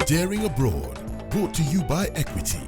Daring Abroad, brought to you by Equity.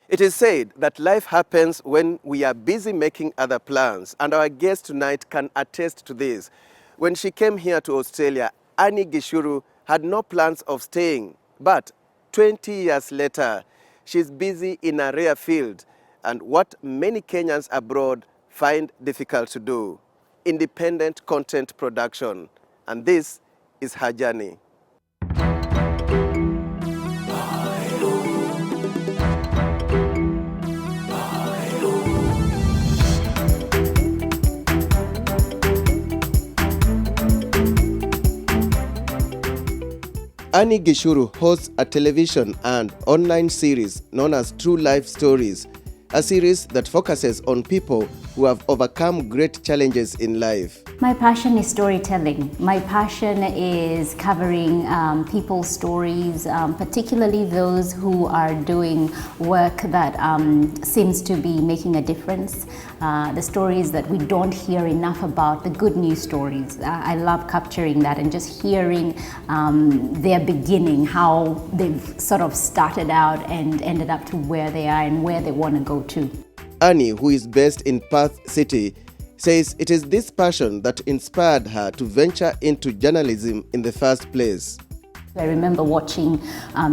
It is said that life happens when we are busy making other plans, and our guest tonight can attest to this. When she came here to Australia, Annie Gichuru had no plans of staying, but 20 years later, she's busy in a rare field and what many Kenyans abroad find difficult to do: independent content production. And this is her journey. Annie Gichuru hosts a television and online series known as True Life Stories, a series that focuses on people who have overcome great challenges in life. My passion is storytelling. My passion is covering people's stories, particularly those who are doing work that seems to be making a difference. The stories that we don't hear enough about, the good news stories. I love capturing that and just hearing their beginning, how they've sort of started out and ended up to where they are and where they want to go to. Annie, who is based in Perth City, says it is this passion that inspired her to venture into journalism in the first place. I remember watching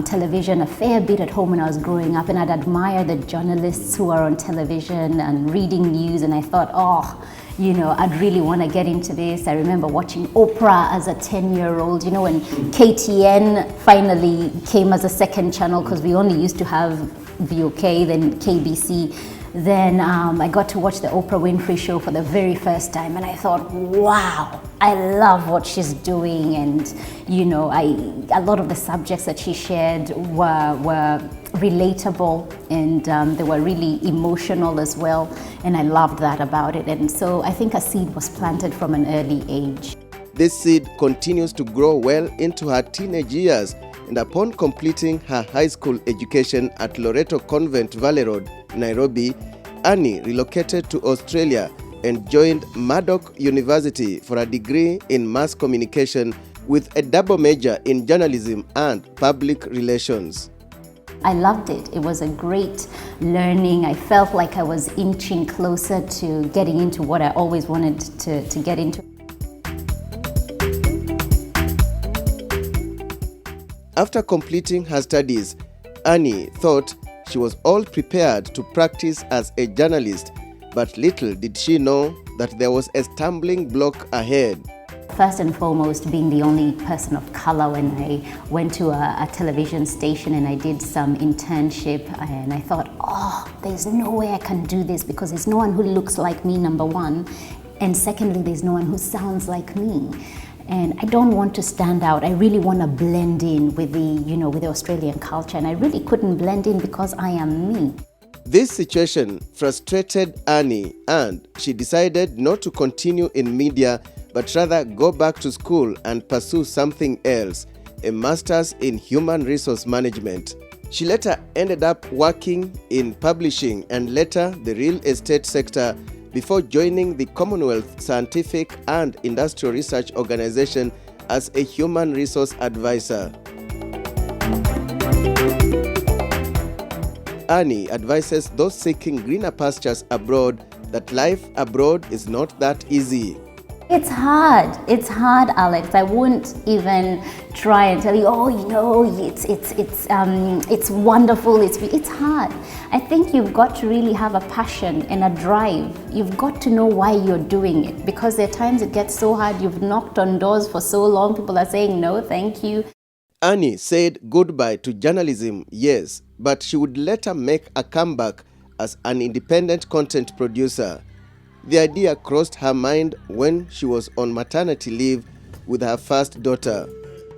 television a fair bit at home when I was growing up, and I'd admire the journalists who are on television and reading news, and I thought, I'd really want to get into this. I remember watching Oprah as a 10-year-old, when KTN finally came as a second channel, because we only used to have VOK, then KBC. Then I got to watch the Oprah Winfrey Show for the very first time, and I thought, wow, I love what she's doing. And a lot of the subjects that she shared were relatable, and they were really emotional as well, and I loved that about it. And so I think a seed was planted from an early age. This seed continues to grow well into her teenage years, and upon completing her high school education at Loreto Convent Valley Road, Nairobi, Annie relocated to Australia and joined Murdoch University for a degree in mass communication with a double major in journalism and public relations. I loved it. It was a great learning. I felt like I was inching closer to getting into what I always wanted to get into. After completing her studies, Annie thought she was all prepared to practice as a journalist, but little did she know that there was a stumbling block ahead. First and foremost, being the only person of color, when I went to a television station and I did some internship, and I thought, there's no way I can do this because there's no one who looks like me, number one, and secondly, there's no one who sounds like me. And I don't want to stand out. I really want to blend in with the Australian culture, and I really couldn't blend in because I am me. This situation frustrated Annie, and she decided not to continue in media, but rather go back to school and pursue something else, a master's in human resource management. She later ended up working in publishing and later the real estate sector, before joining the Commonwealth Scientific and Industrial Research Organization as a human resource advisor. Annie advises those seeking greener pastures abroad that life abroad is not that easy. It's hard, Alex. I won't even try and tell you, it's wonderful. It's hard. I think you've got to really have a passion and a drive. You've got to know why you're doing it, because there are times it gets so hard. You've knocked on doors for so long. People are saying no, thank you. Annie said goodbye to journalism, yes, but she would later make a comeback as an independent content producer. The idea crossed her mind when she was on maternity leave with her first daughter.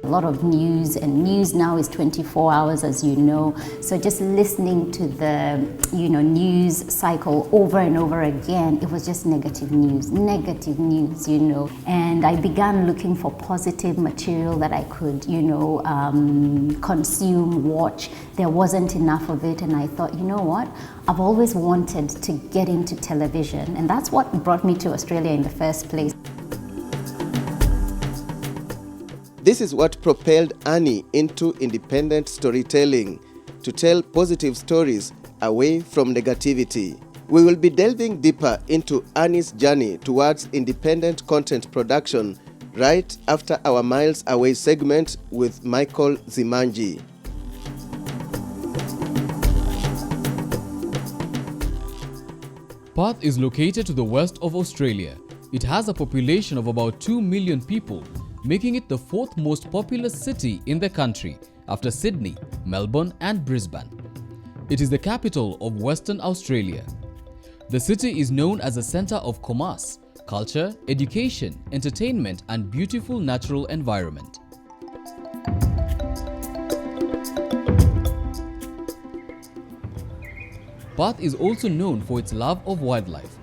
A lot of news, and news now is 24 hours, as you know. So just listening to the, news cycle over and over again, it was just negative news, And I began looking for positive material that I could, consume, watch. There wasn't enough of it, and I thought, you know what? I've always wanted to get into television, and that's what brought me to Australia in the first place. This is what propelled Annie into independent storytelling, to tell positive stories away from negativity. We will be delving deeper into Annie's journey towards independent content production right after our Miles Away segment with Michael Zimanji. Perth is located to the west of Australia. It has a population of about 2 million people, making it the fourth most populous city in the country after Sydney, Melbourne and Brisbane. It is the capital of Western Australia. The city is known as a centre of commerce, culture, education, entertainment and beautiful natural environment. Perth is also known for its love of wildlife.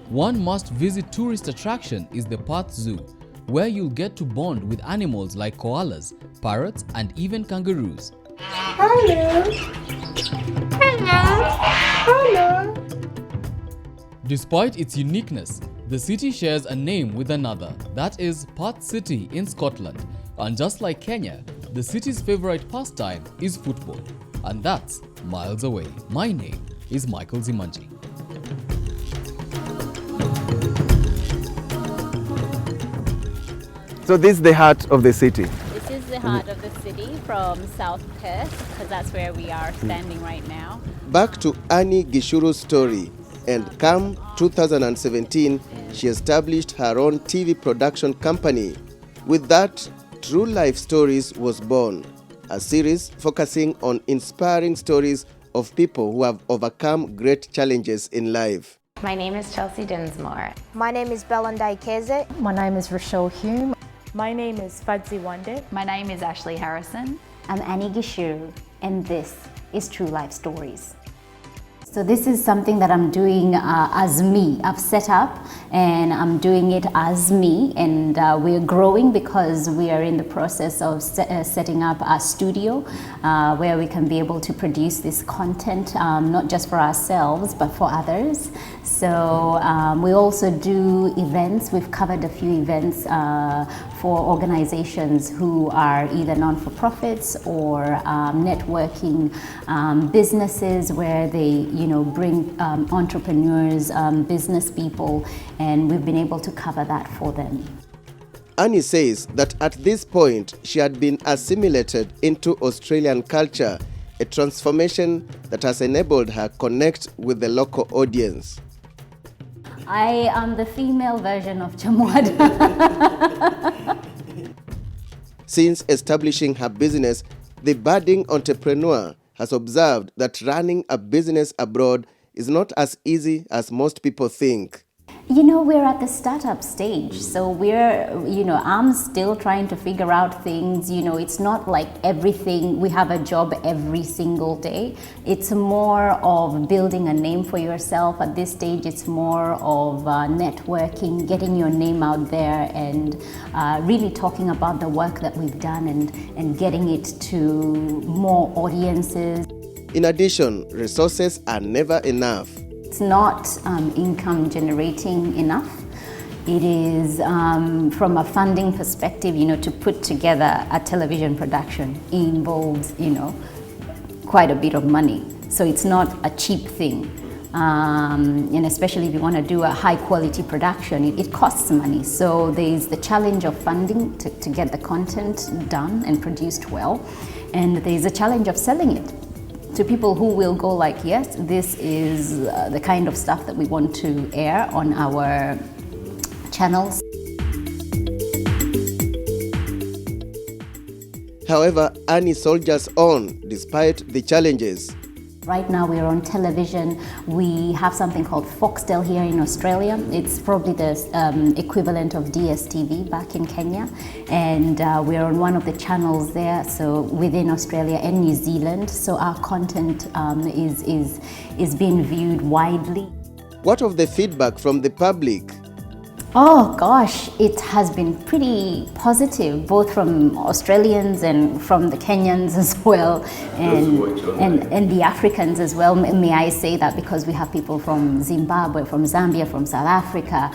One must-visit tourist attraction is the Perth Zoo, where you'll get to bond with animals like koalas, parrots and even kangaroos. Hello. Hello. Hello. Despite its uniqueness, the city shares a name with another, that is Perth City in Scotland. And just like Kenya, the city's favorite pastime is football. And that's miles away. My name is Michael Zimanji. So this is the heart of the city. This is the heart of the city from South Perth, because that's where we are standing right now. Back to Annie Gichuru's story, and come 2017, she established her own TV production company. With that, True Life Stories was born, a series focusing on inspiring stories of people who have overcome great challenges in life. My name is Chelsea Dinsmore. My name is Belinda Keze. My name is Rochelle Hume. My name is Fadzi Wande. My name is Ashley Harrison. I'm Annie Gichuru, and this is True Life Stories. So this is something that I'm doing as me. I've set up and I'm doing it as me, and we're growing because we are in the process of setting up a studio where we can be able to produce this content, not just for ourselves but for others. So we also do events. We've covered a few events for organizations who are either non-for-profits or networking businesses where they bring entrepreneurs, business people, and we've been able to cover that for them. Annie says that at this point, she had been assimilated into Australian culture, a transformation that has enabled her connect with the local audience. I am the female version of Chamwada. Since establishing her business, the budding entrepreneur has observed that running a business abroad is not as easy as most people think. We're at the startup stage, so I'm still trying to figure out things. It's not like everything, we have a job every single day. It's more of building a name for yourself. At this stage, it's more of networking, getting your name out there, and really talking about the work that we've done and getting it to more audiences. In addition, resources are never enough. It's not income generating enough. It is from a funding perspective, to put together a television production involves, quite a bit of money. So it's not a cheap thing. And especially if you want to do a high quality production, it costs money. So there's the challenge of funding to get the content done and produced well. And there's a challenge of selling it to people who will go like, yes, this is the kind of stuff that we want to air on our channels. However, Annie soldiers on despite the challenges. Right now we're on television. We have something called Foxtel here in Australia. It's probably the equivalent of DSTV back in Kenya. And we're on one of the channels there, so within Australia and New Zealand. So our content is being viewed widely. What of the feedback from the public? Oh gosh, it has been pretty positive, both from Australians and from the Kenyans as well, and the Africans as well. May I say that, because we have people from Zimbabwe, from Zambia, from South Africa,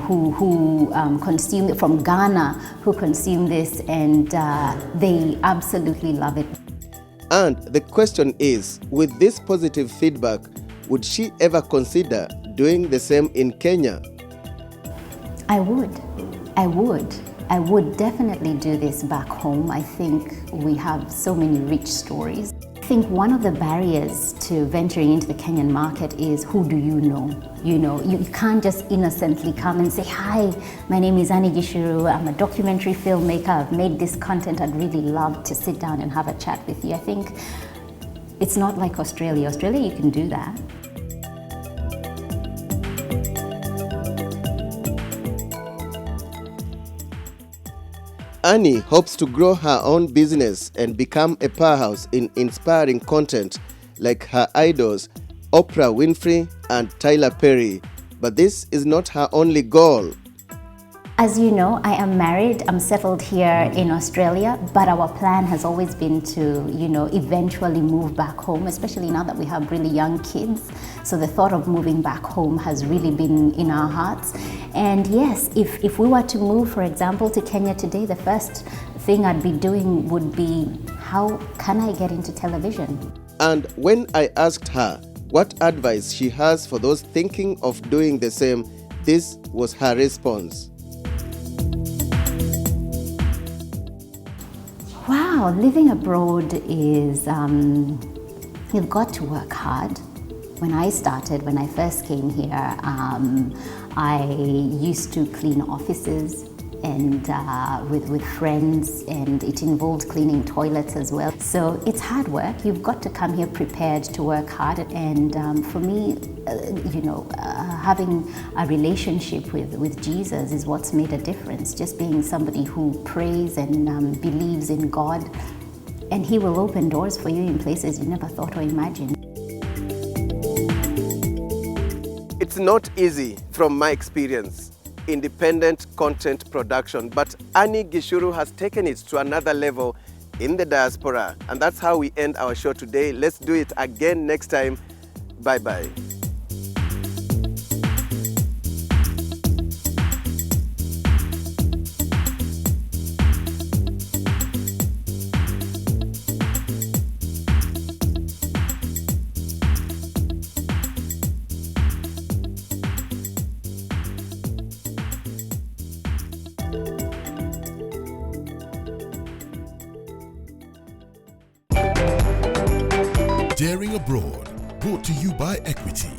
who consume it, from Ghana, who consume this, and they absolutely love it. And the question is, with this positive feedback, would she ever consider doing the same in Kenya? I would definitely do this back home. I think we have so many rich stories. I think one of the barriers to venturing into the Kenyan market is, who do you know? You know, you can't just innocently come and say, hi, my name is Annie Gichuru, I'm a documentary filmmaker, I've made this content, I'd really love to sit down and have a chat with you. I think it's not like Australia. Australia, you can do that. Annie hopes to grow her own business and become a powerhouse in inspiring content like her idols Oprah Winfrey and Tyler Perry. But this is not her only goal. As you know, I am married, I'm settled here in Australia, but our plan has always been to, eventually move back home, especially now that we have really young kids. So the thought of moving back home has really been in our hearts. And yes, if we were to move, for example, to Kenya today, the first thing I'd be doing would be, how can I get into television? And when I asked her what advice she has for those thinking of doing the same, this was her response. Wow, living abroad is, you've got to work hard. When I first came here, I used to clean offices and with friends, and it involved cleaning toilets as well. So it's hard work. You've got to come here prepared to work hard. And for me, having a relationship with Jesus is what's made a difference. Just being somebody who prays and believes in God, and He will open doors for you in places you never thought or imagined. It's not easy from my experience, independent content production, but Annie Gichuru has taken it to another level in the diaspora. And that's how we end our show today. Let's do it again next time. Bye-bye. Daring Abroad, brought to you by Equity.